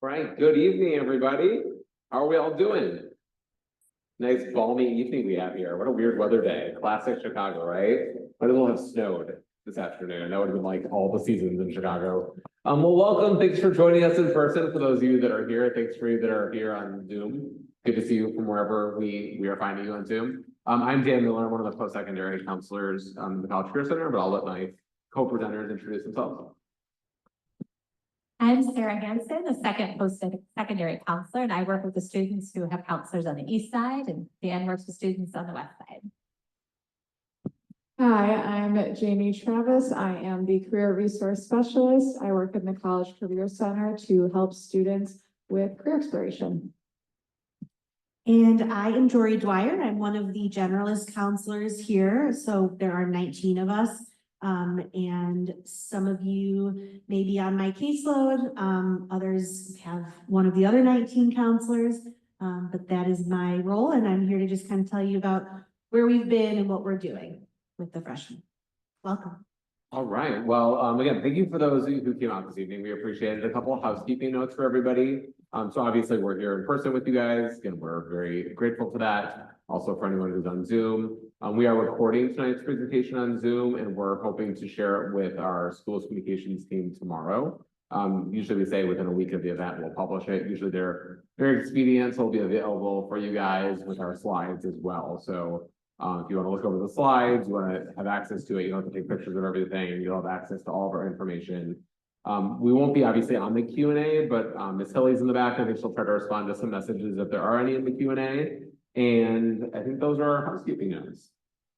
Right, good evening, everybody. How are we all doing? Nice balmy evening we have here. What a weird weather day. Classic Chicago, right? Might as well have snowed this afternoon. That would have been like all the seasons in Chicago. Well, welcome. Thanks for joining us in person. For those of you that are here, thanks for you that are here on Zoom. Good to see you from wherever we are finding you on Zoom. I'm Dan Miller, one of the post-secondary counselors in the College Career Center, but I'll let my co-presenters introduce themselves. I'm Sarah Hansen, the second post-secondary counselor, and I work with the students who have counselors on the east side, and Dan works with students on the west side. Hi, I'm Jamie Travis. I am the Career Resource Specialist. I work in the College Career Center to help students with career exploration. And I am Jory Dwyer. I'm one of the generalist counselors here. So there are 19 of us. And some of you may be on my caseload. Others have one of the other 19 counselors. But that is my role. And I'm here to just kind of tell you about where we've been and what we're doing with the freshmen. Welcome. All right. Well, again, thank you for those who came out this evening. We appreciate it. A couple of housekeeping notes for everybody. So obviously we're here in person with you guys, and we're very grateful for that. Also for anyone who's on Zoom. We are recording tonight's presentation on Zoom, and we're hoping to share it with our schools communications team tomorrow. Usually we say within a week of the event, we'll publish it. Usually they're very expedient, so it'll be available for you guys with our slides as well. So if you want to look over the slides, you want to have access to it, you don't have to take pictures of everything, you'll have access to all of our information. We won't be obviously on the Q&A, but Ms. Hilly's in the back. I think she'll try to respond to some messages if there are any in the Q&A. And I think those are our housekeeping notes.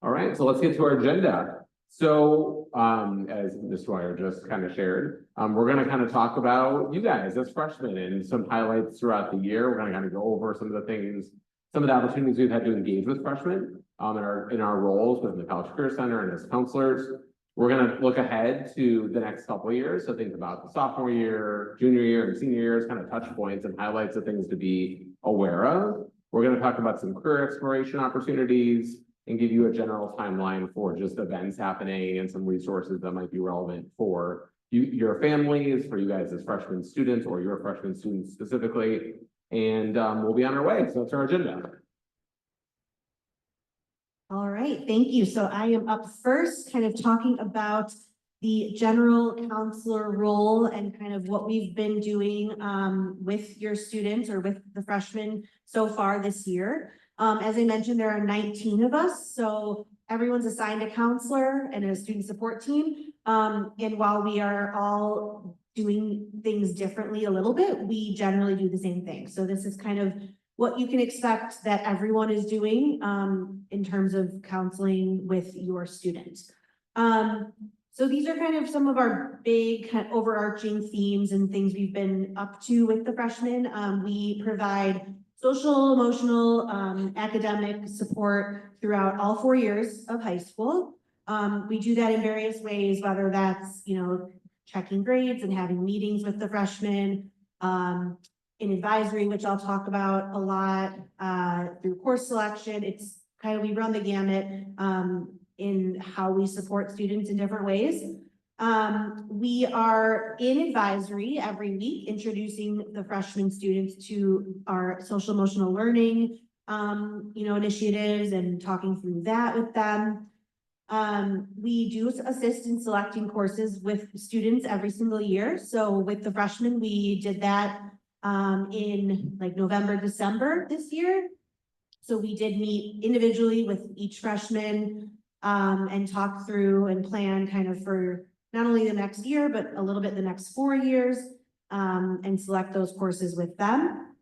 All right, so let's get to our agenda. So as Ms. Dwyer just kind of shared, we're going to kind of talk about you guys as freshmen and some highlights throughout the year. We're going to kind of go over some of the things, some of the opportunities we've had to engage with freshmen in our roles within the College Career Center and as counselors. We're going to look ahead to the next couple of years. So think about the sophomore year, junior year, and senior years, kind of touch points and highlights of things to be aware of. We're going to talk about some career exploration opportunities and give you a general timeline for just events happening and some resources that might be relevant for your families, for you guys as freshman students or your freshman students specifically. And we'll be on our way. So that's our agenda. All right, thank you. So I am up first, kind of talking about the general counselor role and kind of what we've been doing with your students or with the freshmen so far this year. As I mentioned, there are 19 of us, so everyone's assigned a counselor and a student support team. And while we are all doing things differently a little bit, we generally do the same thing. So this is kind of what you can expect that everyone is doing in terms of counseling with your students. So these are kind of some of our big kind of overarching themes and things we've been up to with the freshmen. We provide social, emotional, academic support throughout all 4 years of high school. We do that in various ways, whether that's, checking grades and having meetings with the freshmen, in advisory, which I'll talk about a lot, through course selection. It's kind of, we run the gamut in how we support students in different ways. We are in advisory every week, introducing the freshman students to our social emotional learning, initiatives and talking through that with them. We do assist in selecting courses with students every single year. So with the freshmen, we did that in like November, December this year. So we did meet individually with each freshman and talk through and plan kind of for not only the next year, but a little bit the next 4 years and select those courses with them.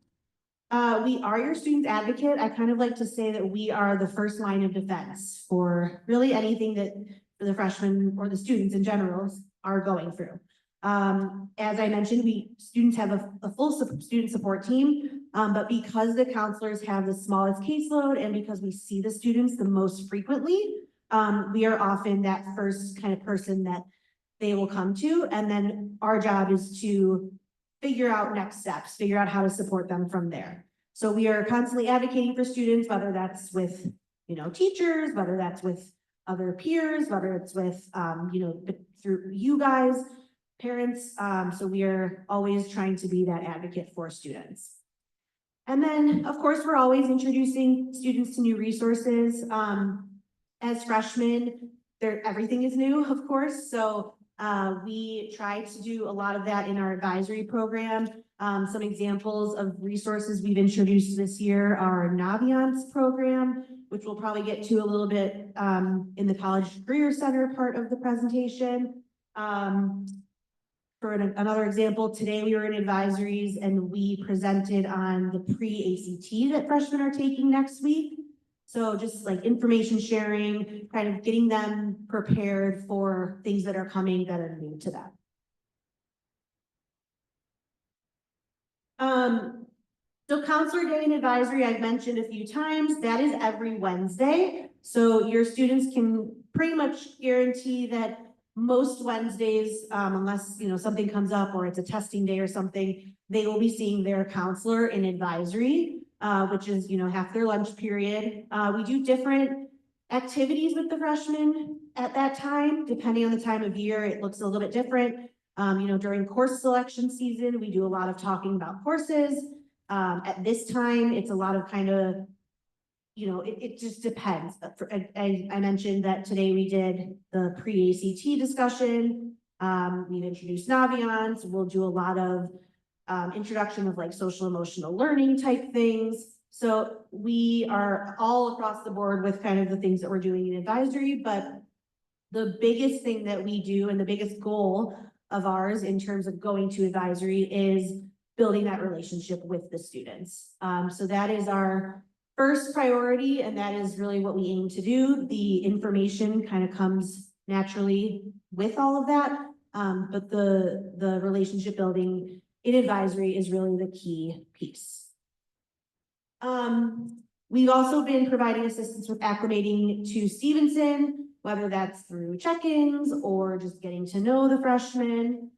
We are your student advocate. I kind of like to say that we are the first line of defense for really anything that the freshmen or the students in general are going through. As I mentioned, students have a full student support team, but because the counselors have the smallest caseload and because we see the students the most frequently, we are often that first kind of person that they will come to. And then our job is to figure out next steps, figure out how to support them from there. So we are constantly advocating for students, whether that's with, teachers, whether that's with other peers, whether it's with, through you guys, parents. So we are always trying to be that advocate for students. And then, of course, we're always introducing students to new resources. As freshmen, everything is new, of course. So we try to do a lot of that in our advisory program. Some examples of resources we've introduced this year are Naviance program, which we'll probably get to a little bit in the College Career Center part of the presentation. For another example, today we were in advisories and we presented on the pre-ACT that freshmen are taking next week. So just like information sharing, kind of getting them prepared for things that are coming that are new to them. So Counselor Day and Advisory, I've mentioned a few times, that is every Wednesday. So your students can pretty much guarantee that most Wednesdays, unless something comes up or it's a testing day or something, they will be seeing their counselor in advisory, which is half their lunch period. We do different activities with the freshmen at that time, depending on the time of year. It looks a little bit different. During course selection season, we do a lot of talking about courses. At this time, it's a lot of kind of, it just depends. I mentioned that today we did the pre-ACT discussion. We've introduced Naviance. We'll do a lot of introduction of like social emotional learning type things. So we are all across the board with kind of the things that we're doing in advisory, but the biggest thing that we do and the biggest goal of ours in terms of going to advisory is building that relationship with the students. So that is our first priority, and that is really what we aim to do. The information kind of comes naturally with all of that, but the relationship building in advisory is really the key piece. We've also been providing assistance with acclimating to Stevenson, whether that's through check-ins or just getting to know the freshmen.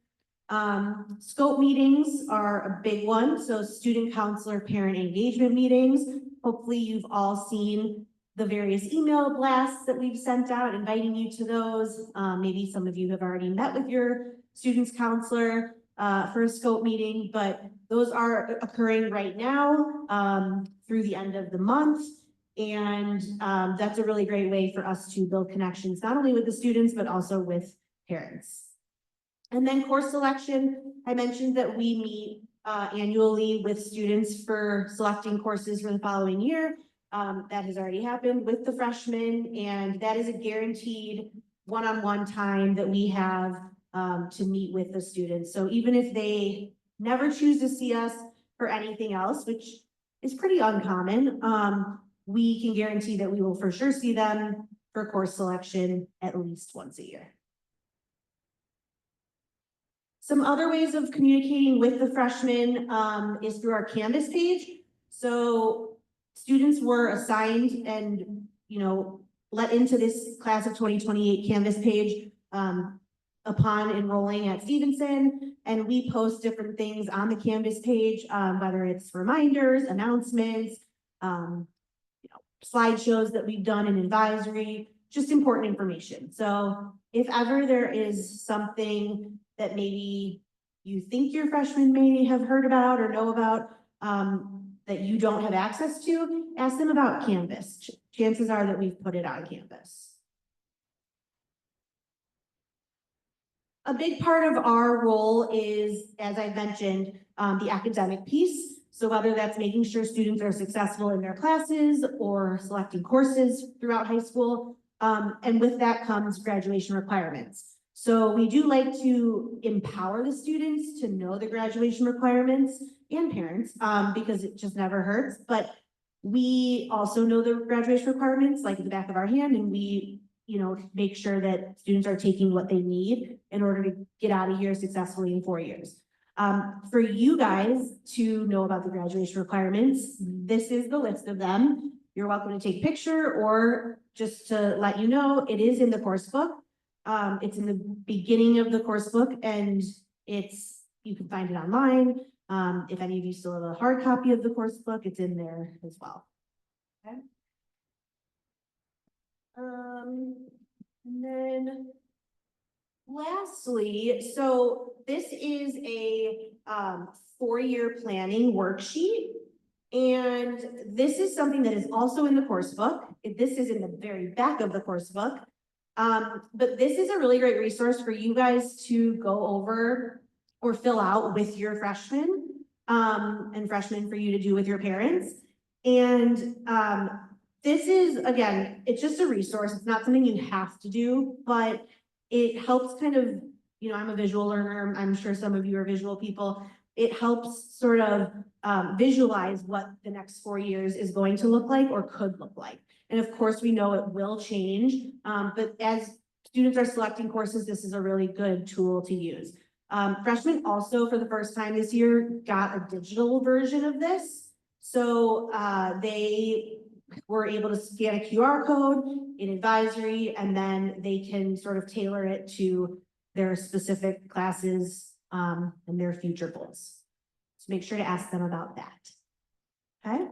Scope meetings are a big one. So student counselor parent engagement meetings. Hopefully you've all seen the various email blasts that we've sent out, inviting you to those. Maybe some of you have already met with your student's counselor for a scope meeting, but those are occurring right now through the end of the month. And that's a really great way for us to build connections, not only with the students, but also with parents. And then course selection, I mentioned that we meet annually with students for selecting courses for the following year. That has already happened with the freshmen, and that is a guaranteed one-on-one time that we have to meet with the students. So even if they never choose to see us for anything else, which is pretty uncommon, we can guarantee that we will for sure see them for course selection at least once a year. Some other ways of communicating with the freshmen is through our Canvas page. So students were assigned and, let into this class of 2028 Canvas page upon enrolling at Stevenson. And we post different things on the Canvas page, whether it's reminders, announcements, slideshows that we've done in advisory, just important information. So if ever there is something that maybe you think your freshmen may have heard about or know about that you don't have access to, ask them about Canvas. Chances are that we've put it on Canvas. A big part of our role is, as I mentioned, the academic piece. So whether that's making sure students are successful in their classes or selecting courses throughout high school, and with that comes graduation requirements. So we do like to empower the students to know the graduation requirements and parents, because it just never hurts. But we also know the graduation requirements like at the back of our hand, and we, make sure that students are taking what they need in order to get out of here successfully in 4 years. For you guys to know about the graduation requirements, this is the list of them. You're welcome to take a picture, or just to let you know, it is in the course book. It's in the beginning of the course book, and you can find it online. If any of you still have a hard copy of the course book, it's in there as well. Okay. And then Lastly, so this is a four-year planning worksheet. And this is something that is also in the course book. This is in the very back of the course book. But this is a really great resource for you guys to go over or fill out with your freshmen, and freshmen for you to do with your parents. And this is, again, it's just a resource. It's not something you have to do, but it helps kind of, you know, I'm a visual learner. I'm sure some of you are visual people. It helps sort of visualize what the next 4 years is going to look like or could look like. And of course, we know it will change, but as students are selecting courses, this is a really good tool to use. Freshmen also, for the first time this year, got a digital version of this. So they were able to scan a QR code in advisory, and then they can sort of tailor it to their specific classes and their future goals. So make sure to ask them about that. Okay.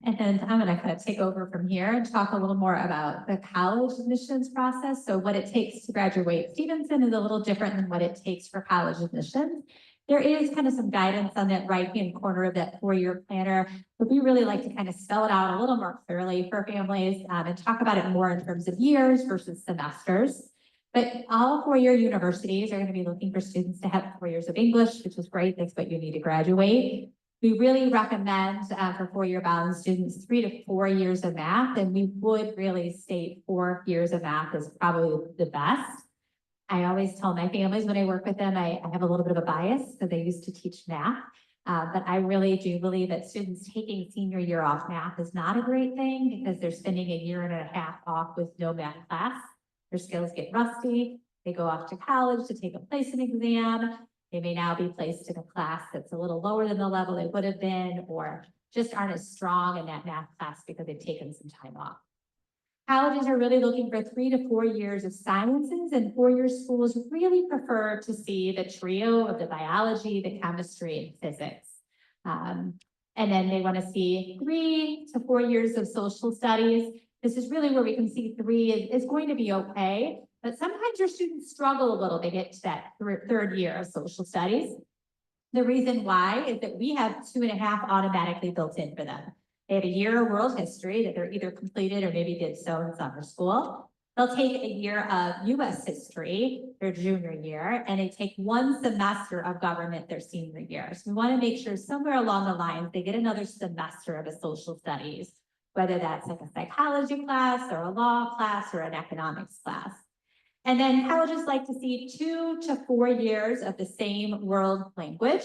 And then I'm going to kind of take over from here and talk a little more about the college admissions process. So what it takes to graduate Stevenson is a little different than what it takes for college admissions. There is kind of some guidance on that right-hand corner of that four-year planner, but we really like to kind of spell it out a little more clearly for families and talk about it more in terms of years versus semesters. But all four-year universities are going to be looking for students to have 4 years of English, which is great. That's what you need to graduate. We really recommend for four-year bound students 3 to 4 years of math, and we would really state 4 years of math is probably the best. I always tell my families when I work with them, I have a little bit of a bias because I used to teach math, but I really do believe that students taking senior year off math is not a great thing because they're spending a year and a half off with no math class. Their skills get rusty. They go off to college to take a placement exam. They may now be placed in a class that's a little lower than the level they would have been, or just aren't as strong in that math class because they've taken some time off. Colleges are really looking for 3 to 4 years of sciences, and four-year schools really prefer to see the trio of the biology, the chemistry, and physics. And then they want to see 3 to 4 years of social studies. This is really where we can see 3 is going to be okay, but sometimes your students struggle a little to get to that third year of social studies. The reason why is that we have 2.5 automatically built in for them. They have a year of world history that they're either completed or maybe did so in summer school. They'll take a year of US history their junior year, and they take 1 semester of government their senior year. So we want to make sure somewhere along the lines they get another semester of a social studies, whether that's like a psychology class or a law class or an economics class. And then colleges like to see 2 to 4 years of the same world language.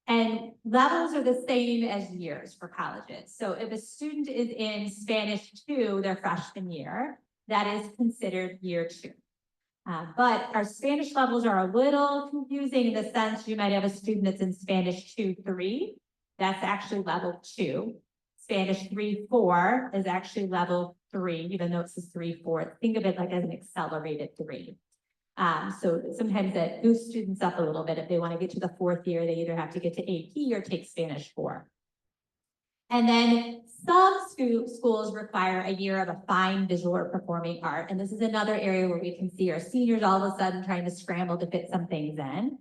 And levels are the same as years for colleges. So if a student is in Spanish 2 their freshman year, that is considered year 2. But our Spanish levels are a little confusing in the sense you might have a student that's in Spanish 2-3. That's actually level 2. Spanish 3-4 is actually level 3, even though it says 3-4. Think of it like as an accelerated 3. So sometimes that boosts students up a little bit. If they want to get to the 4th year, they either have to get to AP or take Spanish 4. And then some schools require a year of a fine visual or performing art. And this is another area where we can see our seniors all of a sudden trying to scramble to fit some things in.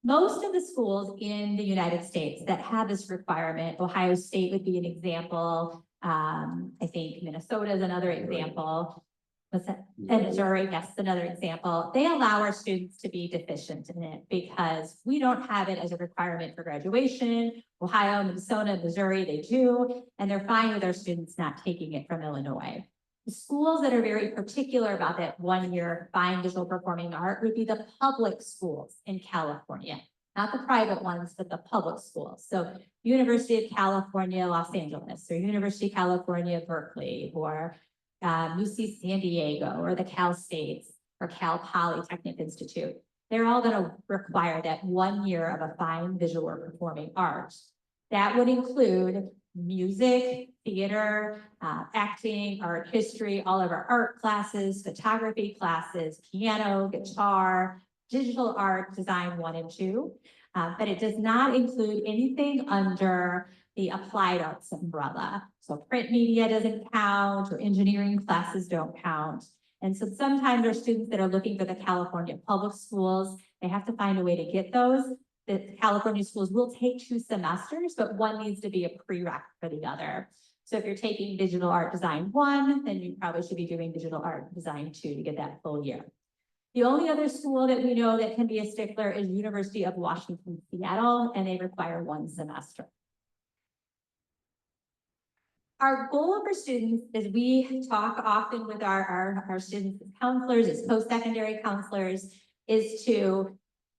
Most of the schools in the United States that have this requirement, Ohio State would be an example. I think Minnesota is another example. What's that? And Zurich, yes, another example. They allow our students to be deficient in it because we don't have it as a requirement for graduation. Ohio, Minnesota, Missouri, they do, and they're fine with our students not taking it from Illinois. The schools that are very particular about that 1 year fine visual performing art would be the public schools in California, not the private ones, but the public schools. So University of California, Los Angeles, or University of California, Berkeley, or UC San Diego, or the Cal States, or Cal Polytechnic Institute. They're all going to require that 1 year of a fine visual or performing art. That would include music, theater, acting, art history, all of our art classes, photography classes, piano, guitar, digital art, design 1 and 2. But it does not include anything under the applied arts umbrella. So print media doesn't count, or engineering classes don't count. And so sometimes there are students that are looking for the California public schools. They have to find a way to get those. The California schools will take 2 semesters, but one needs to be a prereq for the other. So if you're taking digital art design 1, then you probably should be doing digital art design 2 to get that full year. The only other school that we know that can be a stickler is University of Washington, Seattle, and they require 1 semester. Our goal for students is we talk often with our students as counselors, as post-secondary counselors, is to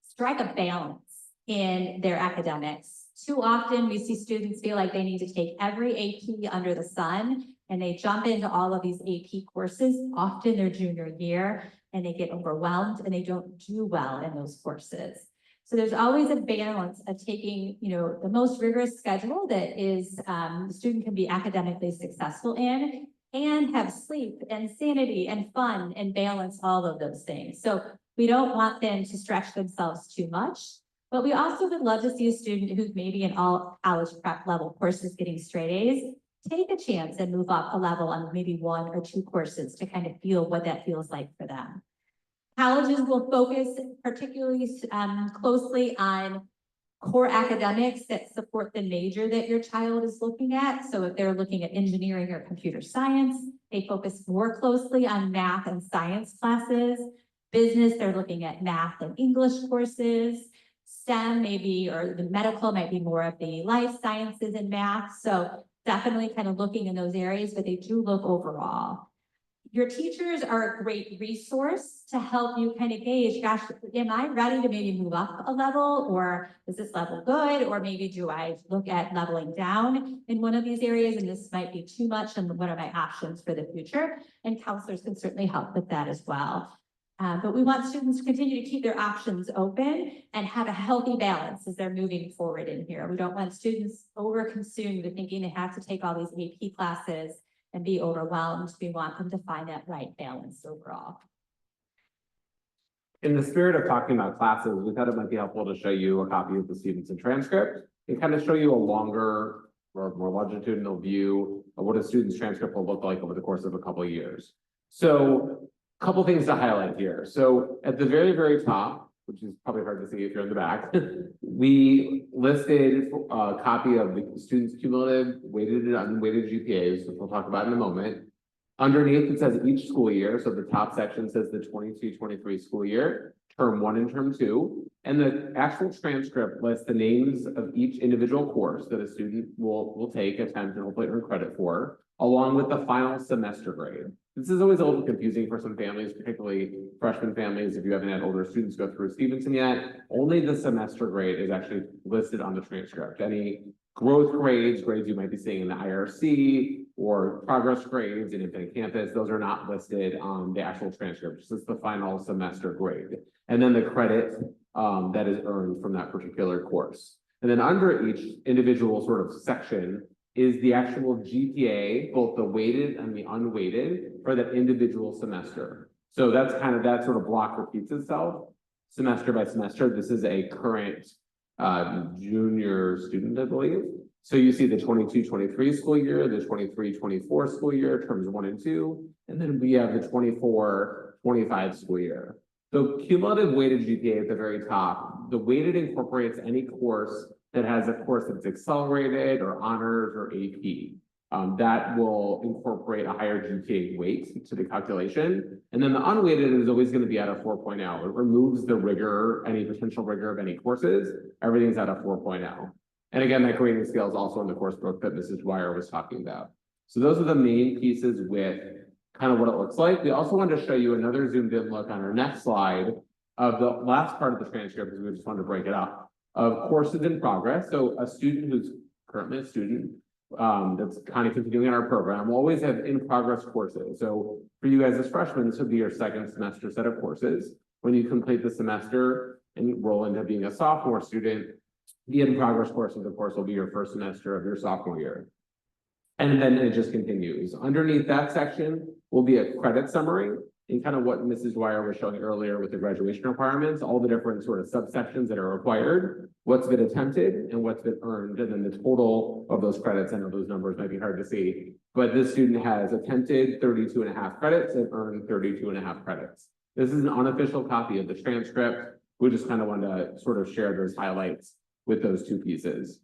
strike a balance in their academics. Too often we see students feel like they need to take every AP under the sun, and they jump into all of these AP courses, often their junior year, and they get overwhelmed and they don't do well in those courses. So there's always a balance of taking, the most rigorous schedule that is the student can be academically successful in, and have sleep and sanity and fun and balance all of those things. So we don't want them to stretch themselves too much, but we also would love to see a student who's maybe in all college prep level courses getting straight A's, take a chance and move up a level on maybe 1 or 2 courses to kind of feel what that feels like for them. Colleges will focus particularly closely on core academics that support the major that your child is looking at. So if they're looking at engineering or computer science, they focus more closely on math and science classes. Business, they're looking at math and English courses. STEM maybe, or the medical might be more of the life sciences and math. So definitely kind of looking in those areas, but they do look overall. Your teachers are a great resource to help you kind of gauge, gosh, am I ready to maybe move up a level, or is this level good? Or maybe do I look at leveling down in one of these areas, and this might be too much, and what are my options for the future? And counselors can certainly help with that as well. But we want students to continue to keep their options open and have a healthy balance as they're moving forward in here. We don't want students over-consumed with thinking they have to take all these AP classes and be overwhelmed. We want them to find that right balance overall. In the spirit of talking about classes, we thought it might be helpful to show you a copy of the Stevenson transcript and kind of show you a longer or more longitudinal view of what a student's transcript will look like over the course of a couple of years. So a couple things to highlight here. So at the very, very top, which is probably hard to see if you're in the back, we listed a copy of the students' cumulative weighted and unweighted GPAs, which we'll talk about in a moment. Underneath, it says each school year. So the top section says the 22-23 school year, term 1 and term 2. And the actual transcript lists the names of each individual course that a student will take, attempt, and hopefully earn credit for, along with the final semester grade. This is always a little confusing for some families, particularly freshman families. If you haven't had older students go through Stevenson yet, only the semester grade is actually listed on the transcript. Any growth grades you might be seeing in the IRC, or progress grades in Infinite Campus, those are not listed on the actual transcript. This is the final semester grade. And then the credit that is earned from that particular course. And then under each individual sort of section is the actual GPA, both the weighted and the unweighted, for that individual semester. So that's kind of, that sort of block repeats itself semester by semester. This is a current junior student, I believe. So you see the 22-23 school year, the 23-24 school year, terms 1 and 2, and then we have the 24-25 school year. So cumulative weighted GPA at the very top, the weighted incorporates any course that has a course that's accelerated or honors or AP. That will incorporate a higher GPA weight to the calculation. And then the unweighted is always going to be at a 4.0. It removes the rigor, any potential rigor of any courses. Everything's at a 4.0. And again, that grading scale is also in the course book that Mrs. Dwyer was talking about. So those are the main pieces with kind of what it looks like. We also wanted to show you another zoomed in look on our next slide of the last part of the transcript, because we just wanted to break it up, of courses in progress. So a student who's currently a student that's kind of continuing in our program will always have in progress courses. So for you guys as freshmen, this would be your second semester set of courses. When you complete the semester and roll into being a sophomore student, the in progress courses, of course, will be your first semester of your sophomore year. And then it just continues. Underneath that section will be a credit summary and kind of what Mrs. Dwyer was showing earlier with the graduation requirements, all the different sort of subsections that are required, what's been attempted and what's been earned, and then the total of those credits. I know those numbers might be hard to see, but this student has attempted 32.5 credits and earned 32.5 credits. This is an unofficial copy of the transcript. We just kind of want to sort of share those highlights with those two pieces.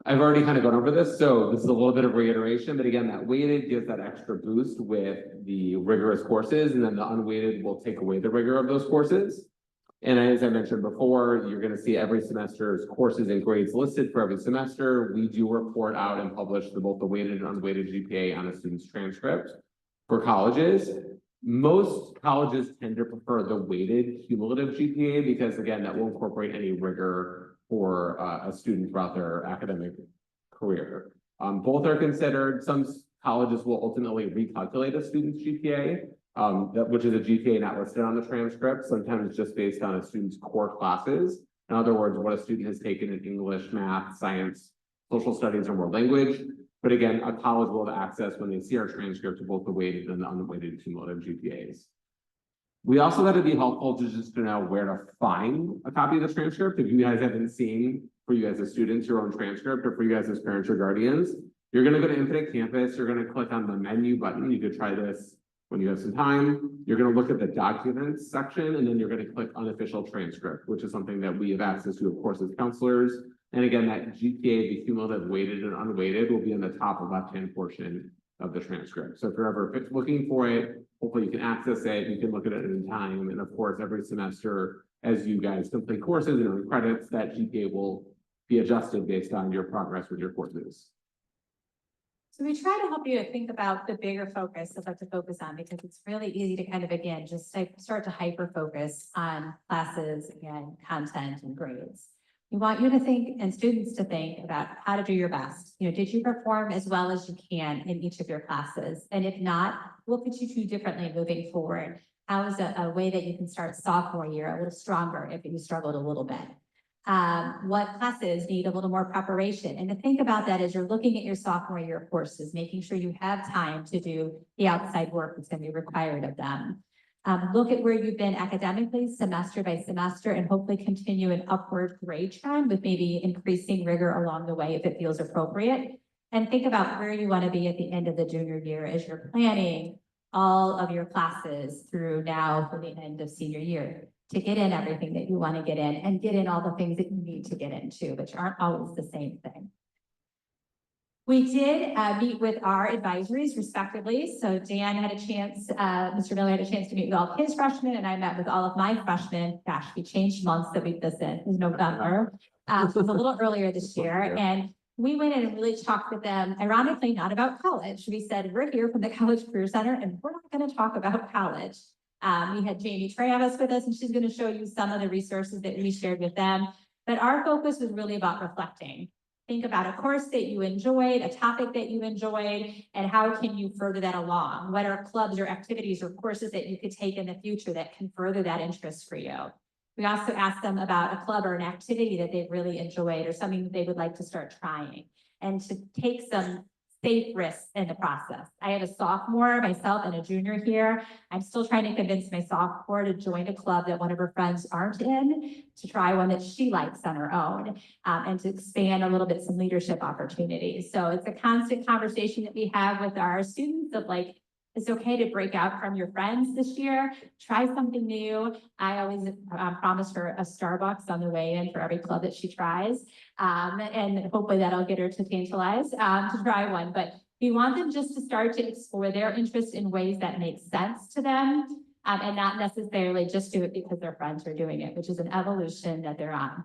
I've already kind of gone over this, so this is a little bit of reiteration, but again, that weighted gives that extra boost with the rigorous courses, and then the unweighted will take away the rigor of those courses. And as I mentioned before, you're going to see every semester's courses and grades listed for every semester. We do report out and publish both the weighted and unweighted GPA on a student's transcript. For colleges, most colleges tend to prefer the weighted cumulative GPA because, again, that will incorporate any rigor for a student throughout their academic career. Both are considered. Some colleges will ultimately recalculate a student's GPA, which is a GPA not listed on the transcript, sometimes just based on a student's core classes. In other words, what a student has taken in English, math, science, social studies, or world language. But again, a college will have access when they see our transcript to both the weighted and the unweighted cumulative GPAs. We also got to be helpful to just to know where to find a copy of the transcript. If you guys haven't seen, for you guys as students, your own transcript, or for you guys as parents or guardians, you're going to go to Infinite Campus, you're going to click on the menu button. You could try this when you have some time. You're going to look at the documents section, and then you're going to click unofficial transcript, which is something that we have access to, of course, as counselors. And again, that GPA, the cumulative weighted and unweighted, will be in the top left-hand portion of the transcript. So if you're ever looking for it, hopefully you can access it. You can look at it at any time. And of course, every semester, as you guys complete courses and earn credits, that GPA will be adjusted based on your progress with your courses. So we try to help you to think about the bigger focus of what to focus on, because it's really easy to kind of, again, just like start to hyper focus on classes, again, content and grades. We want you to think, and students to think, about how to do your best. You know, did you perform as well as you can in each of your classes? And if not, what could you do differently moving forward? How is a way that you can start sophomore year a little stronger if you struggled a little bit? What classes need a little more preparation? And to think about that as you're looking at your sophomore year courses, making sure you have time to do the outside work that's going to be required of them. Look at where you've been academically semester by semester, and hopefully continue an upward grade trend with maybe increasing rigor along the way if it feels appropriate. And think about where you want to be at the end of the junior year as you're planning all of your classes through now for the end of senior year, to get in everything that you want to get in and get in all the things that you need to get into, which aren't always the same thing. We did meet with our advisories respectively. So Dan had a chance, Mr. Miller had a chance to meet with all of his freshmen, and I met with all of my freshmen. Gosh, we changed months that week this in. It was November. It was a little earlier this year. And we went in and really talked with them, ironically, not about college. We said, we're here from the College Career Center, and we're not going to talk about college. We had Jamie Travis with us, and she's going to show you some of the resources that we shared with them. But our focus was really about reflecting. Think about a course that you enjoyed, a topic that you enjoyed, and how can you further that along? What are clubs or activities or courses that you could take in the future that can further that interest for you? We also asked them about a club or an activity that they really enjoyed or something that they would like to start trying, and to take some safe risks in the process. I have a sophomore myself and a junior here. I'm still trying to convince my sophomore to join a club that one of her friends aren't in, to try one that she likes on her own, and to expand a little bit some leadership opportunities. So it's a constant conversation that we have with our students of like, it's okay to break out from your friends this year, try something new. I always promise her a Starbucks on the way in for every club that she tries. And hopefully that'll get her to tantalize to try one. But we want them just to start to explore their interest in ways that make sense to them, and not necessarily just do it because their friends are doing it, which is an evolution that they're on.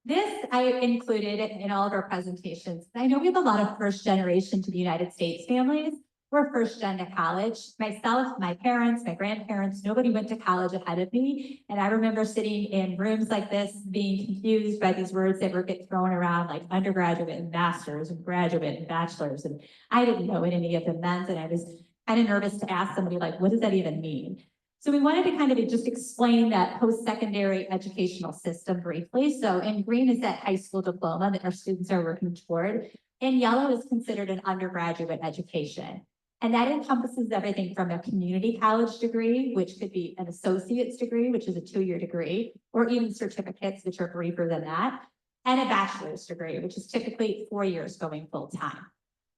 This I included in all of our presentations. I know we have a lot of first generation to the United States families. We're first gen to college. Myself, my parents, my grandparents, nobody went to college ahead of me. And I remember sitting in rooms like this being confused by these words that were get thrown around like undergraduate and masters and graduate and bachelors. And I didn't know what any of them meant. And I was kind of nervous to ask somebody like, what does that even mean? So we wanted to kind of just explain that post-secondary educational system briefly. So in green is that high school diploma that our students are working toward. In yellow is considered an undergraduate education. And that encompasses everything from a community college degree, which could be an associate's degree, which is a 2-year degree, or even certificates, which are briefer than that. and a bachelor's degree, which is typically 4 years going full-time.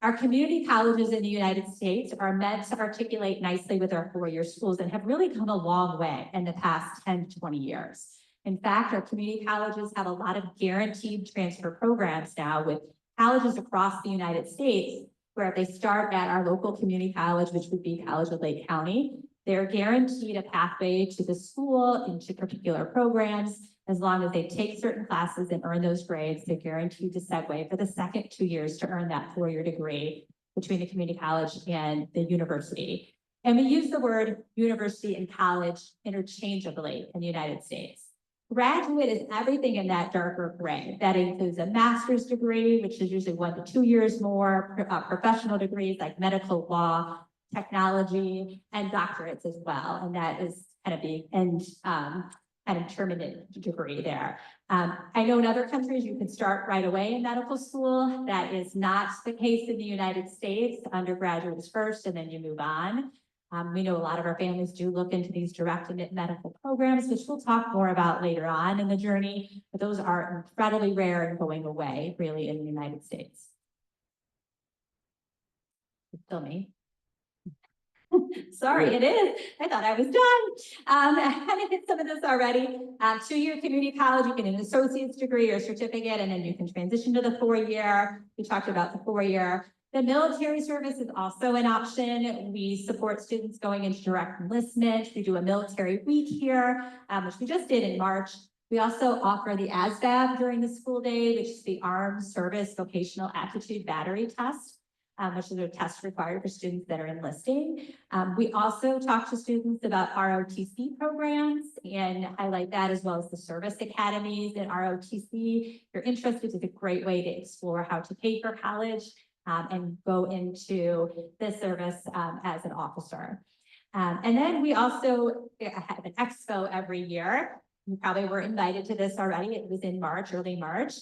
Our community colleges in the United States are meant to articulate nicely with our 4-year schools and have really come a long way in the past 10 to 20 years. In fact, our community colleges have a lot of guaranteed transfer programs now with colleges across the United States, where if they start at our local community college, which would be College of Lake County, they're guaranteed a pathway to the school into particular programs. As long as they take certain classes and earn those grades, they're guaranteed to segue for the second 2 years to earn that 4-year degree between the community college and the university. And we use the word university and college interchangeably in the United States. Graduate is everything in that darker gray. That includes a master's degree, which is usually 1 to 2 years more, professional degrees like medical, law, technology, and doctorates as well. And that is kind of the end kind of terminate degree there. I know in other countries you can start right away in medical school. That is not the case in the United States. Undergraduate is first and then you move on. We know a lot of our families do look into these direct admit medical programs, which we'll talk more about later on in the journey, but those are incredibly rare and going away really in the United States. Still me. Sorry, it is. I thought I was done. I kind of hit some of this already. 2-year community college, you get an associate's degree or certificate, and then you can transition to the 4-year. We talked about the 4-year. The military service is also an option. We support students going into direct enlistment. We do a military week here, which we just did in March. We also offer the ASVAB during the school day, which is the Armed Service Vocational Aptitude Battery Test, which is a test required for students that are enlisting. We also talk to students about ROTC programs and highlight that as well as the service academies and ROTC. If you're interested, it's a great way to explore how to pay for college and go into the service as an officer. And then we also have an expo every year. You probably were invited to this already. It was in March, early March,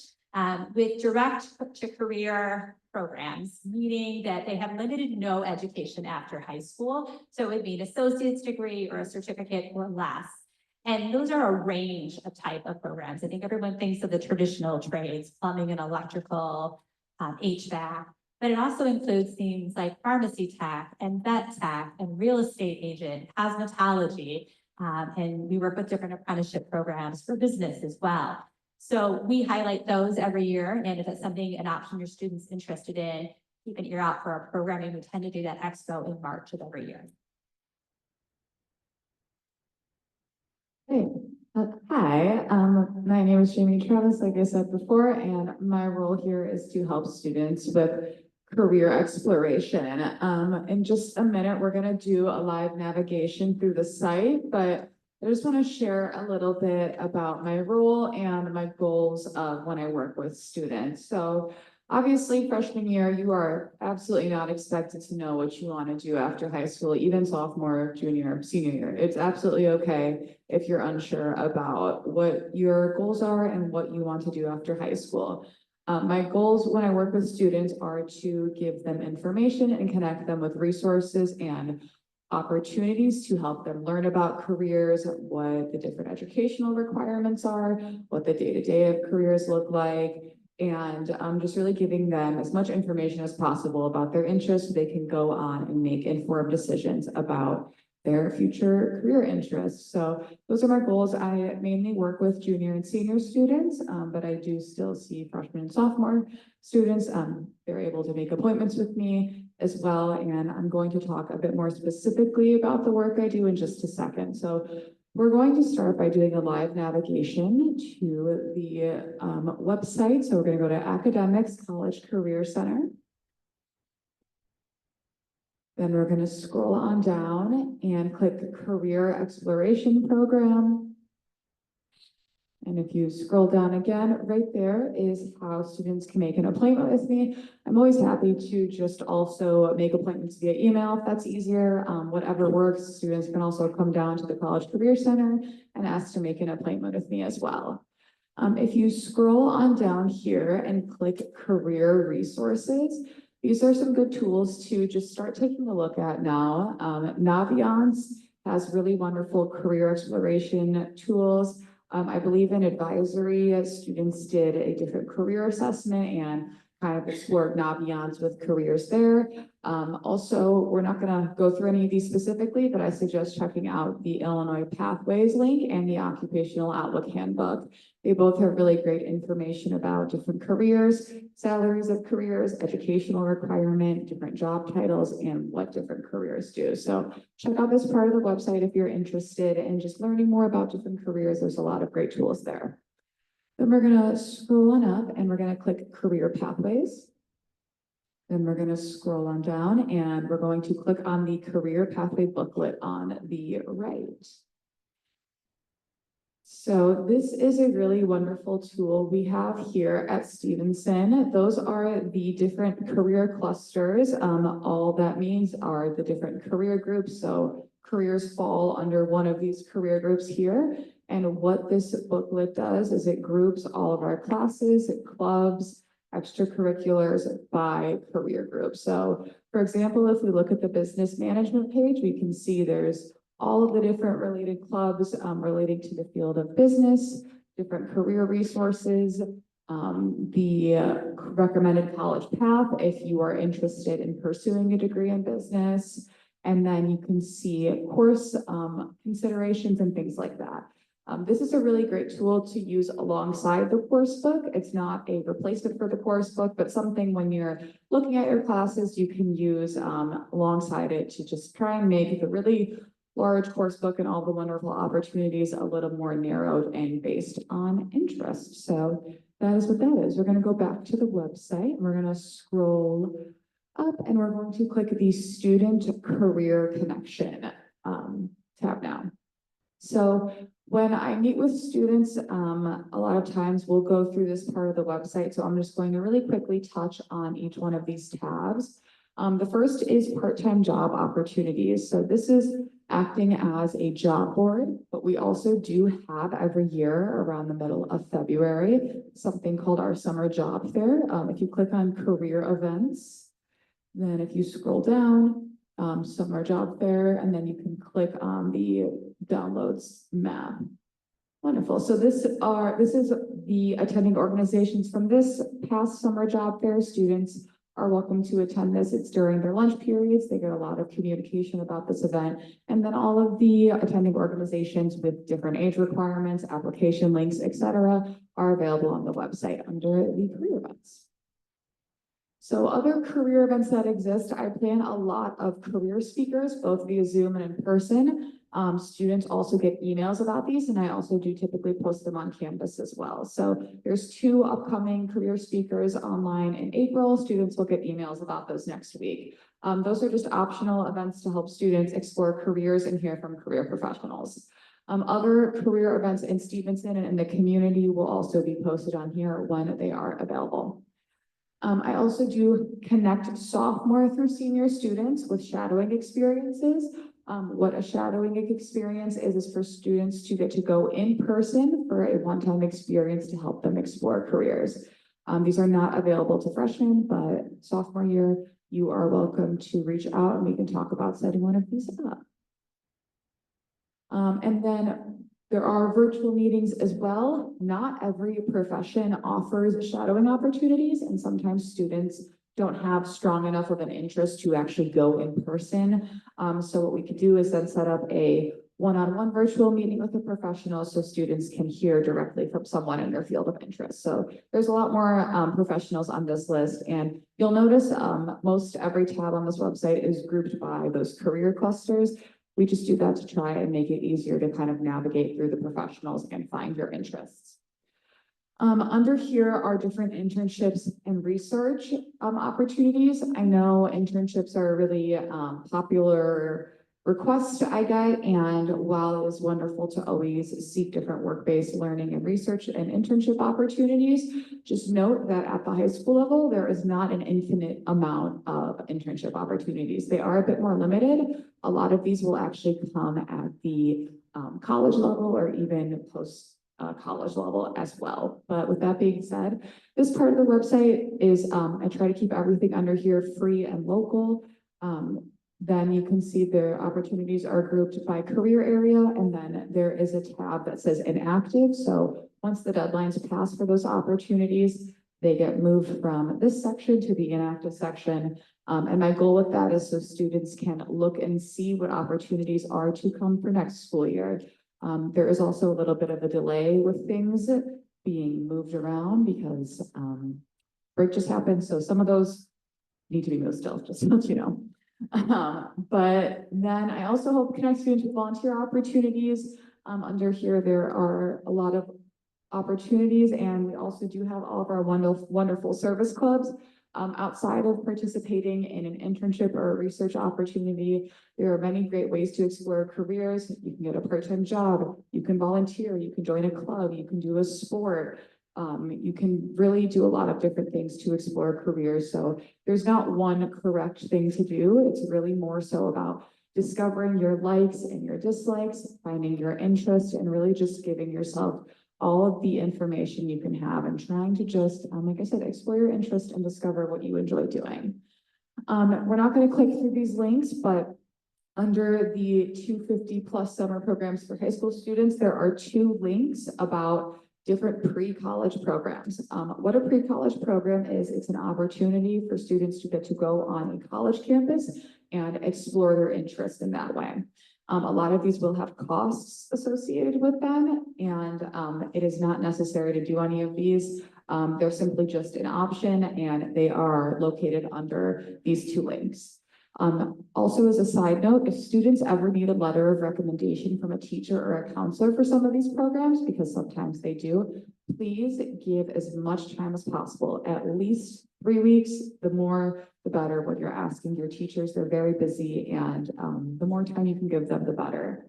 with direct to career programs, meaning that they have limited to no education after high school. So it would be an associate's degree or a certificate or less. And those are a range of type of programs. I think everyone thinks of the traditional trades, plumbing and electrical, HVAC, but it also includes things like pharmacy tech and vet tech and real estate agent, cosmetology, and we work with different apprenticeship programs for business as well. So we highlight those every year, and if it's something, an option your student's interested in, keep an ear out for our programming. We tend to do that expo in March of every year. Hey, hi, my name is Jamie Travis, like I said before, and my role here is to help students with career exploration. In just a minute, we're gonna do a live navigation through the site, but I just want to share a little bit about my role and my goals of when I work with students. So obviously freshman year, you are absolutely not expected to know what you want to do after high school, even sophomore, junior, senior year. It's absolutely okay if you're unsure about what your goals are and what you want to do after high school. My goals when I work with students are to give them information and connect them with resources and opportunities to help them learn about careers, what the different educational requirements are, what the day-to-day of careers look like, and just really giving them as much information as possible about their interests so they can go on and make informed decisions about their future career interests. So those are my goals. I mainly work with junior and senior students, but I do still see freshman and sophomore students. They're able to make appointments with me as well, and I'm going to talk a bit more specifically about the work I do in just a second. So we're going to start by doing a live navigation to the website. So we're going to go to Academics College Career Center. Then we're going to scroll on down and click the Career Exploration Program. And if you scroll down again, right there is how students can make an appointment with me. I'm always happy to just also make appointments via email if that's easier. Whatever works. Students can also come down to the College Career Center and ask to make an appointment with me as well. If you scroll on down here and click Career Resources, these are some good tools to just start taking a look at now. Naviance has really wonderful career exploration tools. I believe in advisory, students did a different career assessment and kind of explored naviance with careers there. Also, we're not gonna go through any of these specifically, but I suggest checking out the Illinois Pathways link and the Occupational Outlook Handbook. They both have really great information about different careers, salaries of careers, educational requirement, different job titles, and what different careers do. So check out this part of the website if you're interested in just learning more about different careers. There's a lot of great tools there. Then we're gonna scroll on up and we're gonna click Career Pathways. Then we're gonna scroll on down and we're going to click on the Career Pathway booklet on the right. So this is a really wonderful tool we have here at Stevenson. Those are the different career clusters. All that means are the different career groups. So careers fall under one of these career groups here. And what this booklet does is it groups all of our classes, clubs, extracurriculars by career group. So for example, if we look at the business management page, we can see there's all of the different related clubs relating to the field of business, different career resources, the recommended college path if you are interested in pursuing a degree in business. And then you can see course considerations and things like that. This is a really great tool to use alongside the course book. It's not a replacement for the course book, but something when you're looking at your classes, you can use alongside it to just try and make the really large course book and all the wonderful opportunities a little more narrowed and based on interest. So that is what that is. We're going to go back to the website and we're going to scroll up and we're going to click the Student Career Connection tab now. So when I meet with students, a lot of times we'll go through this part of the website. So I'm just going to really quickly touch on each one of these tabs. The first is part-time job opportunities. So this is acting as a job board, but we also do have every year around the middle of February, something called our summer job fair. If you click on career events, then if you scroll down, summer job fair, and then you can click on the downloads map. Wonderful. So this is the attending organizations from this past summer job fair. Students are welcome to attend this. It's during their lunch periods. They get a lot of communication about this event. And then all of the attending organizations with different age requirements, application links, etc., are available on the website under the career events. So other career events that exist, I plan a lot of career speakers, both via Zoom and in person. Students also get emails about these, and I also do typically post them on Canvas as well. So there's 2 upcoming career speakers online in April. Students will get emails about those next week. Those are just optional events to help students explore careers and hear from career professionals. Other career events in Stevenson and in the community will also be posted on here when they are available. I also do connect sophomore through senior students with shadowing experiences. What a shadowing experience is for students to get to go in person for a one-time experience to help them explore careers. These are not available to freshmen, but sophomore year, you are welcome to reach out and we can talk about setting one of these up. And then there are virtual meetings as well. Not every profession offers shadowing opportunities, and sometimes students don't have strong enough of an interest to actually go in person. So what we could do is then set up a one-on-one virtual meeting with a professional so students can hear directly from someone in their field of interest. So there's a lot more professionals on this list, and you'll notice most every tab on this website is grouped by those career clusters. We just do that to try and make it easier to kind of navigate through the professionals and find your interests. Under here are different internships and research opportunities. I know internships are a really popular request I get, and while it is wonderful to always seek different work-based learning and research and internship opportunities, just note that at the high school level, there is not an infinite amount of internship opportunities. They are a bit more limited. A lot of these will actually come at the college level or even post college level as well. But with that being said, this part of the website is, I try to keep everything under here free and local. Then you can see the opportunities are grouped by career area, and then there is a tab that says inactive. So once the deadlines pass for those opportunities, they get moved from this section to the inactive section. And my goal with that is so students can look and see what opportunities are to come for next school year. There is also a little bit of a delay with things being moved around because break just happened. So some of those need to be moved still, just to let you know. But then I also hope connect students with volunteer opportunities. Under here, there are a lot of opportunities, and we also do have all of our wonderful service clubs. Outside of participating in an internship or a research opportunity, there are many great ways to explore careers. You can get a part-time job, you can volunteer, you can join a club, you can do a sport. You can really do a lot of different things to explore careers. So there's not one correct thing to do. It's really more so about discovering your likes and your dislikes, finding your interest, and really just giving yourself all of the information you can have and trying to just, like I said, explore your interest and discover what you enjoy doing. We're not going to click through these links, but under the 250+ summer programs for high school students, there are 2 links about different pre-college programs. What a pre-college program is, it's an opportunity for students to get to go on a college campus and explore their interest in that way. A lot of these will have costs associated with them, and it is not necessary to do any of these. They're simply just an option, and they are located under these 2 links. Also, as a side note, if students ever need a letter of recommendation from a teacher or a counselor for some of these programs, because sometimes they do, please give as much time as possible, at least 3 weeks. The more, the better when you're asking your teachers. They're very busy, and the more time you can give them, the better.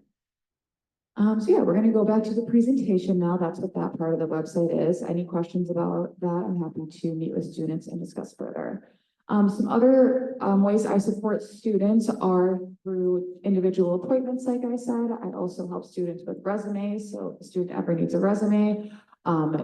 So yeah, we're going to go back to the presentation now. That's what that part of the website is. Any questions about that? I'm happy to meet with students and discuss further. Some other ways I support students are through individual appointments, like I said. I also help students with resumes, so if a student ever needs a resume,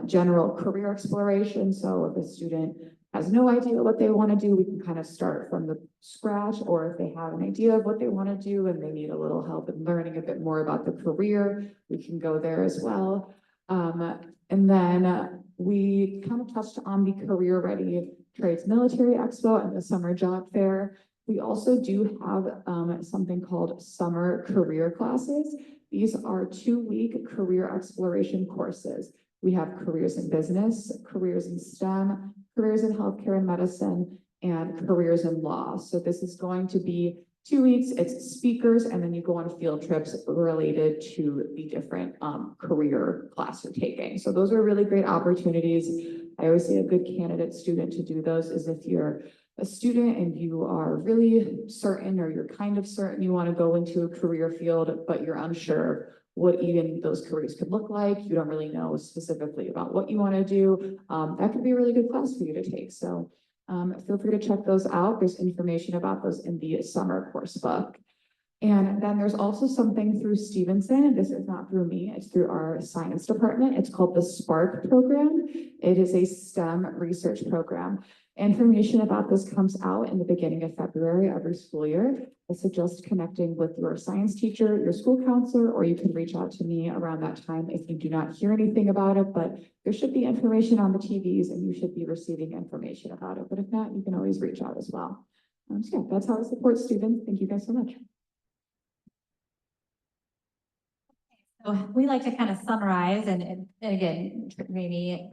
general career exploration. So if a student has no idea what they want to do, we can kind of start from the scratch, or if they have an idea of what they want to do and they need a little help in learning a bit more about the career, we can go there as well. And then we kind of touched on the Career Ready Trades Military Expo and the Summer Job Fair. We also do have something called Summer Career Classes. These are 2-week career exploration courses. We have careers in business, careers in STEM, careers in healthcare and medicine, and careers in law. So this is going to be 2 weeks, it's speakers, and then you go on field trips related to the different career class you're taking. So those are really great opportunities. I always say a good candidate student to do those is if you're a student and you are really certain, or you're kind of certain you want to go into a career field, but you're unsure what even those careers could look like. You don't really know specifically about what you want to do. That could be a really good class for you to take. So feel free to check those out. There's information about those in the summer course book. And then there's also something through Stevenson. This is not through me, it's through our science department. It's called the SPARK program. It is a STEM research program. Information about this comes out in the beginning of February every school year. I suggest connecting with your science teacher, your school counselor, or you can reach out to me around that time if you do not hear anything about it. But there should be information on the TVs and you should be receiving information about it. But if not, you can always reach out as well. So yeah, that's how I support students. Thank you guys so much. So we like to kind of summarize and again, maybe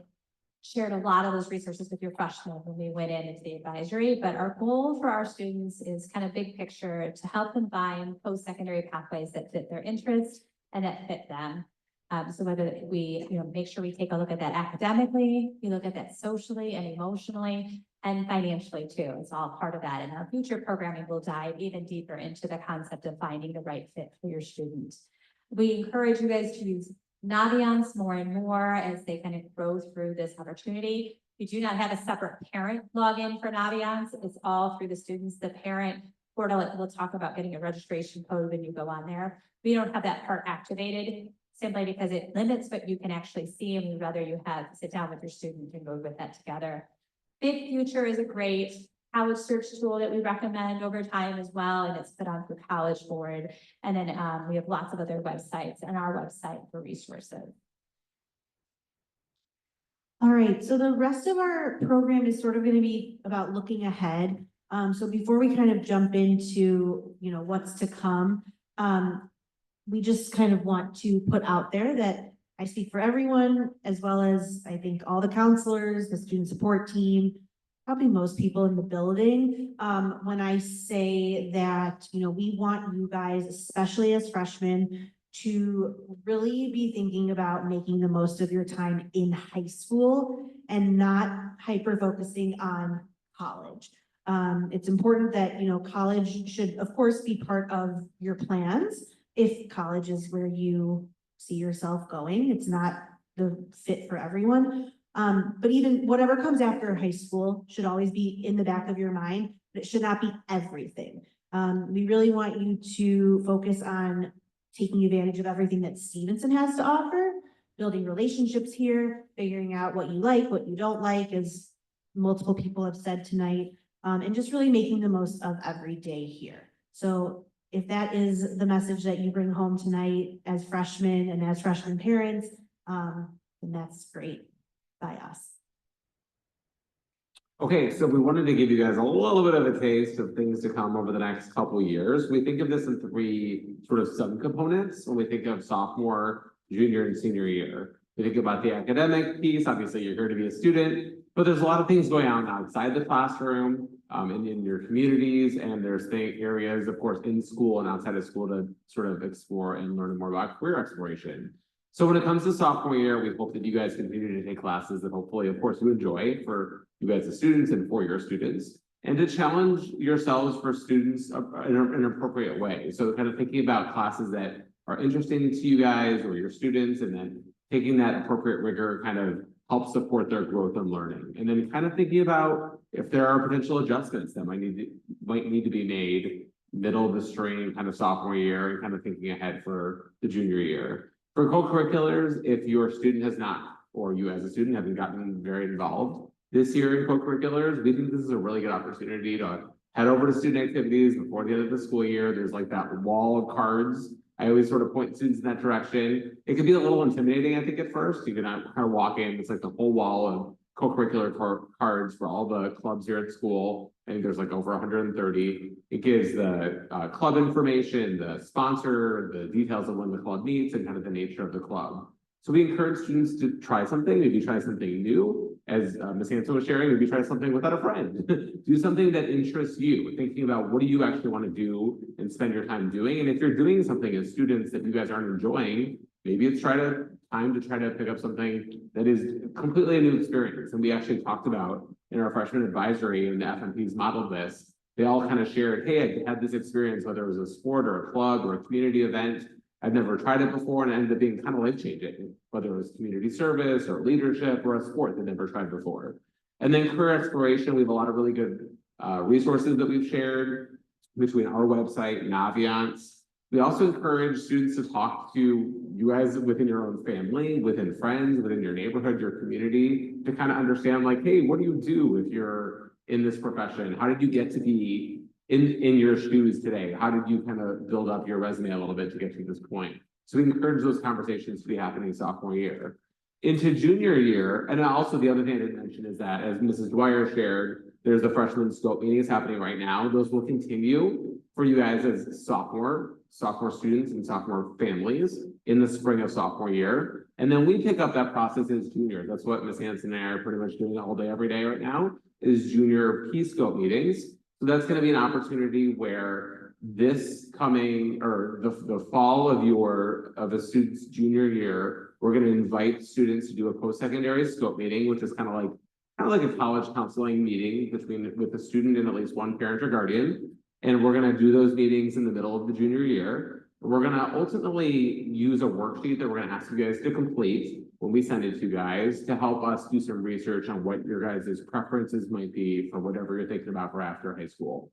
shared a lot of those resources with your freshmen when we went into the advisory, but our goal for our students is kind of big picture to help them find post-secondary pathways that fit their interests and that fit them. So whether we, make sure we take a look at that academically, we look at that socially and emotionally and financially too. It's all part of that. And our future programming will dive even deeper into the concept of finding the right fit for your students. We encourage you guys to use Naviance more and more as they kind of grow through this opportunity. We do not have a separate parent login for Naviance. It's all through the students. The parent portal, we'll talk about getting a registration code when you go on there. We don't have that part activated simply because it limits what you can actually see, and we'd rather you have sit down with your student and go with that together. Big Future is a great college search tool that we recommend over time as well, and it's put on through College Board. And then we have lots of other websites and our website for resources. All right, so the rest of our program is sort of going to be about looking ahead. So before we kind of jump into, you know, what's to come, we just kind of want to put out there that I speak for everyone, as well as I think all the counselors, the student support team, probably most people in the building, when I say that, you know, we want you guys, especially as freshmen, to really be thinking about making the most of your time in high school and not hyper focusing on college. It's important that, you know, college should of course be part of your plans if college is where you see yourself going. It's not the fit for everyone. But even whatever comes after high school should always be in the back of your mind, but it should not be everything. We really want you to focus on taking advantage of everything that Stevenson has to offer, building relationships here, figuring out what you like, what you don't like, as multiple people have said tonight, and just really making the most of every day here. So if that is the message that you bring home tonight as freshmen and as freshman parents, then that's great by us. Okay, so we wanted to give you guys a little bit of a taste of things to come over the next couple of years. We think of this in three sort of subcomponents when we think of sophomore, junior, and senior year. We think about the academic piece. Obviously, you're here to be a student, but there's a lot of things going on outside the classroom, and in your communities, and there's areas, of course, in school and outside of school to sort of explore and learn more about career exploration. So when it comes to sophomore year, we hope that you guys continue to take classes that hopefully, of course, you enjoy for you guys as students and for your students, and to challenge yourselves for students in an appropriate way. So kind of thinking about classes that are interesting to you guys or your students, and then taking that appropriate rigor kind of helps support their growth and learning. And then kind of thinking about if there are potential adjustments that might need to be made middle of the stream, kind of sophomore year, and kind of thinking ahead for the junior year. For co-curriculars, if your student has not, or you as a student haven't gotten very involved this year in co-curriculars, we think this is a really good opportunity to head over to student activities before the end of the school year. There's like that wall of cards. I always sort of point students in that direction. It can be a little intimidating, I think, at first. You can kind of walk in, it's like the whole wall of co-curricular cards for all the clubs here at school. I think there's like over 130. It gives the club information, the sponsor, the details of when the club meets, and kind of the nature of the club. So we encourage students to try something, maybe try something new. As Ms. Hanson was sharing, maybe try something without a friend. Do something that interests you, thinking about what do you actually want to do and spend your time doing. And if you're doing something as students that you guys aren't enjoying, maybe it's time to try to pick up something that is completely a new experience. And we actually talked about in our freshman advisory, and the FMPs modeled this. They all kind of shared, hey, I had this experience, whether it was a sport or a club or a community event. I've never tried it before, and it ended up being kind of life-changing, whether it was community service or leadership or a sport they'd never tried before. And then career exploration, we have a lot of really good resources that we've shared between our website and Naviance. We also encourage students to talk to you guys within your own family, within friends, within your neighborhood, your community, to kind of understand like, hey, what do you do if you're in this profession? How did you get to be in your shoes today? How did you kind of build up your resume a little bit to get to this point? So we encourage those conversations to be happening sophomore year. Into junior year, and also the other thing I didn't mention is that, as Mrs. Dwyer shared, there's the freshman scope meetings happening right now. Those will continue for you guys as sophomore students and sophomore families in the spring of sophomore year. And then we pick up that process as juniors. That's what Ms. Hanson and I are pretty much doing all day, every day right now, is junior P-scope meetings. So that's going to be an opportunity where this coming, or the fall of a student's junior year, we're going to invite students to do a post-secondary scope meeting, which is kind of like a college counseling meeting with a student and at least one parent or guardian. And we're going to do those meetings in the middle of the junior year. We're going to ultimately use a worksheet that we're going to ask you guys to complete when we send it to you guys, to help us do some research on what your guys' preferences might be for whatever you're thinking about for after high school.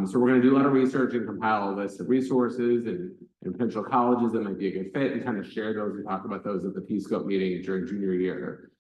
So we're going to do a lot of research and compile a list of resources and potential colleges that might be a good fit, and kind of share those and talk about those at the P-scope meeting during junior year.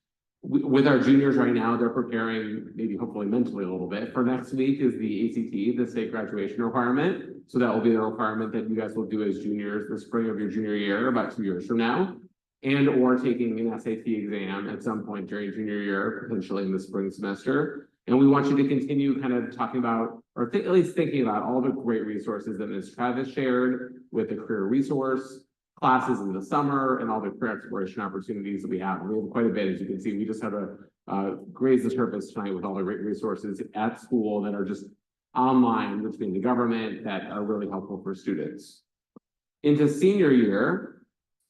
with our juniors right now, they're preparing, maybe hopefully mentally a little bit, for next week is the ACT, the state graduation requirement. So that will be the requirement that you guys will do as juniors the spring of your junior year, about 2 years from now. And or taking an SAT exam at some point during junior year, potentially in the spring semester. And we want you to continue kind of talking about, or at least thinking about all the great resources that Ms. Travis shared with the career resource, classes in the summer, and all the career exploration opportunities that we have. We have quite a bit, as you can see. We just had to graze the surface tonight with all the great resources at school that are just online between the government that are really helpful for students. Into senior year,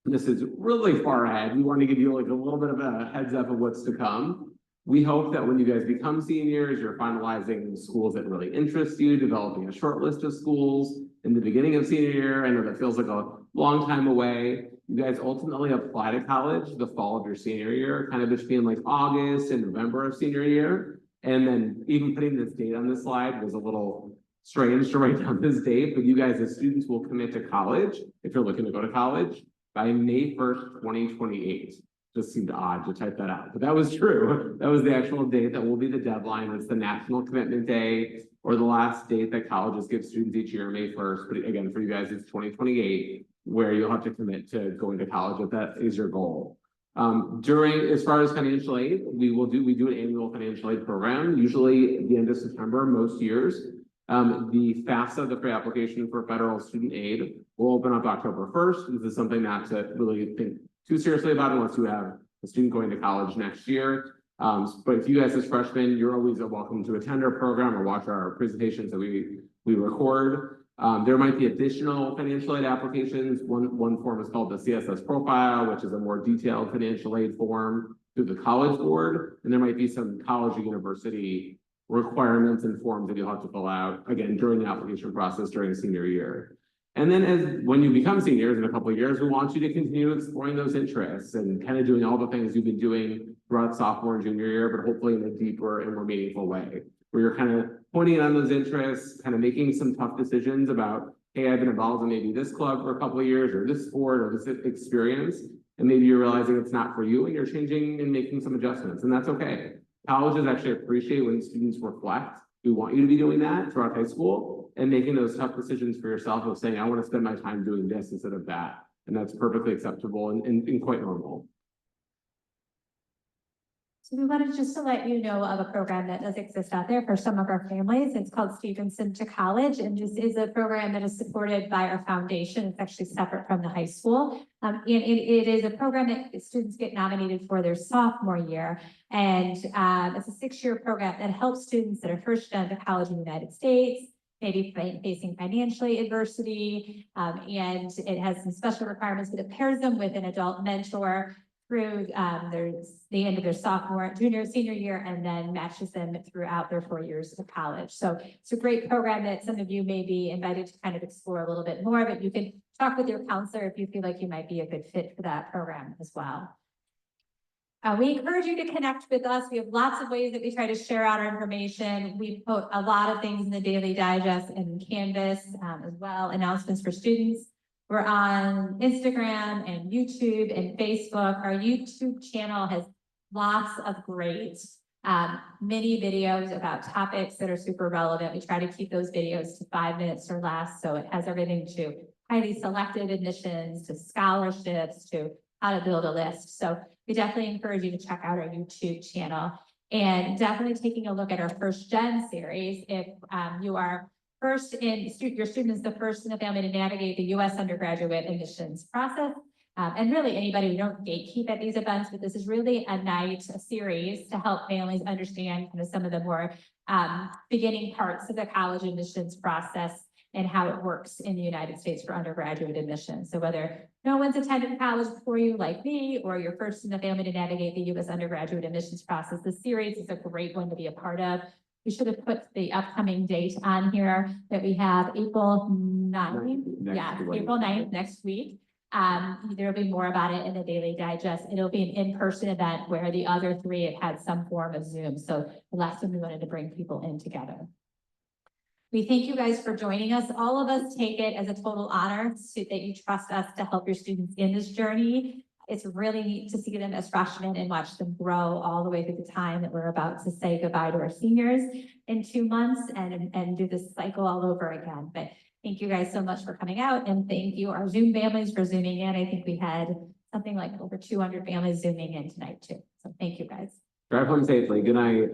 this is really far ahead. We want to give you like a little bit of a heads up of what's to come. We hope that when you guys become seniors, you're finalizing schools that really interest you, developing a short list of schools in the beginning of senior year. I know that feels like a long time away. You guys ultimately apply to college the fall of your senior year, kind of between like August and November of senior year. And then even putting this date on this slide was a little strange to write down this date, but you guys as students will commit to college, if you're looking to go to college, by May 1st, 2028. Just seemed odd to type that out, but that was true. That was the actual date that will be the deadline. It's the National Commitment Day, or the last date that colleges give students each year, May 1st. But again, for you guys, it's 2028, where you'll have to commit to going to college if that is your goal. As far as financial aid, we do an annual financial aid program, usually at the end of September, most years. The FAFSA, the pre-application for federal student aid, will open up October 1st. This is something not to really think too seriously about unless you have a student going to college next year. But if you guys as freshmen, you're always welcome to attend our program or watch our presentations that we record. There might be additional financial aid applications. One form is called the CSS profile, which is a more detailed financial aid form through the College Board. And there might be some college or university requirements and forms that you'll have to fill out, again, during the application process during senior year. And then when you become seniors in a couple of years, we want you to continue exploring those interests and kind of doing all the things you've been doing throughout sophomore and junior year, but hopefully in a deeper and more meaningful way, where you're kind of pointing on those interests, kind of making some tough decisions about, hey, I've been involved in maybe this club for a couple of years, or this sport, or this experience, and maybe you're realizing it's not for you, and you're changing and making some adjustments, and that's okay. Colleges actually appreciate when students reflect. We want you to be doing that throughout high school and making those tough decisions for yourself of saying, I want to spend my time doing this instead of that. And that's perfectly acceptable and quite normal. So we wanted just to let you know of a program that does exist out there for some of our families. It's called Stevenson to College, and this is a program that is supported by our foundation. It's actually separate from the high school. And it is a program that students get nominated for their sophomore year. And it's a 6-year program that helps students that are first done to college in the United States, maybe facing financially adversity, and it has some special requirements, but it pairs them with an adult mentor through the end of their senior year, and then matches them throughout their 4 years of college. So it's a great program that some of you may be invited to kind of explore a little bit more, but you can talk with your counselor if you feel like you might be a good fit for that program as well. We encourage you to connect with us. We have lots of ways that we try to share out our information. We put a lot of things in the Daily Digest and Canvas as well, announcements for students. We're on Instagram and YouTube and Facebook. Our YouTube channel has lots of great mini videos about topics that are super relevant. We try to keep those videos to 5 minutes or less. So it has everything to highly selected admissions, to scholarships, to how to build a list. So we definitely encourage you to check out our YouTube channel, and definitely taking a look at our First Gen series. If you are your student is the first in the family to navigate the U.S. undergraduate admissions process. And really anybody, we don't gatekeep at these events, but this is really a series to help families understand kind of some of the more beginning parts of the college admissions process and how it works in the United States for undergraduate admissions. So whether no one's attended college before you like me, or you're first in the family to navigate the U.S. undergraduate admissions process, this series is a great one to be a part of. We should have put the upcoming date on here that we have April 9th. April 9th, next week. There'll be more about it in the Daily Digest. It'll be an in-person event where the other 3 have had some form of Zoom. So the last time we wanted to bring people in together. We thank you guys for joining us. All of us take it as a total honor that you trust us to help your students in this journey. it's really neat to see them as freshmen and watch them grow all the way through the time that we're about to say goodbye to our seniors in 2 months and do this cycle all over again. But thank you guys so much for coming out, and thank you our Zoom families for Zooming in. I think we had something like over 200 families Zooming in tonight too. So thank you guys. Drive home safely. Good night.